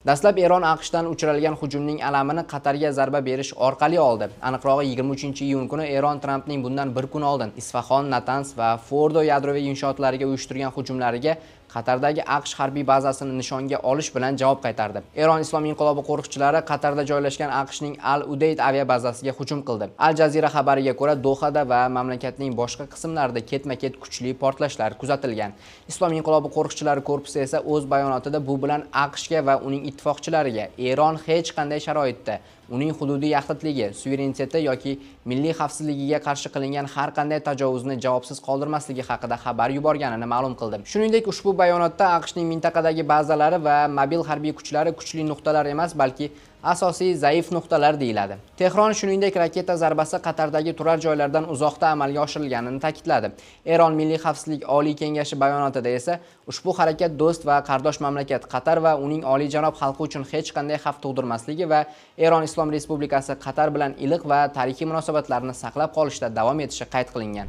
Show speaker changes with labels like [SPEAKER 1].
[SPEAKER 1] Dastlab Eron AQShdan uchirilgan hujumning alamini Qatarga zarba berish orqali oldi. Aniqrog'i 23-iyun kuni Eron Trampning bundan bir kun oldin Isfahon, Natans va Fordo yadroviy inshootlariga uyushtirgan hujumlariga Qatardagi AQSh harbiy bazasini nishonga olish bilan javob qaytardi. Eron Islom inqilobi qo'riqchilari Qatarda joylashgan AQShning Al-Udeyd aviabazasiga hujum qildi. Al Jazeera xabariga ko'ra, Dohada va mamlakatning boshqa qismlarida ketma-ket kuchli portlashlar kuzatilgan. Islom inqilobi qo'riqchilari korpusi esa o'z bayonotida bu bilan AQShga va uning ittifoqchilariga Eron hech qanday sharoitda uning hududiy yaxlitligi, suvereniteti yoki milliy xavfsizligiga qarshi qilingan har qanday tajovuzni javobsiz qoldirmasligi haqida xabar yuborganini ma'lum qildi. Shuningdek, ushbu bayonotda AQShning mintaqadagi bazalari va mobil harbiy kuchlari kuchli nuqtalar emas, balki asosiy zaif nuqtalar deyiladi. Tehron shuningdek raketa zarbasi Qatardagi turar joylardan uzoqda amalga oshirilganini ta'kidladi. Eron Milliy xavfsizlik oliy kengashi bayonotida esa ushbu harakat do'st va qardosh mamlakat Qatar va uning oliyjanob xalqi uchun hech qanday xavf tug'dirmasligi va Eron Islom Respublikasi Qatar bilan iliq va tarixiy munosabatlarni saqlab qolishda davom etishi qayd qilingan.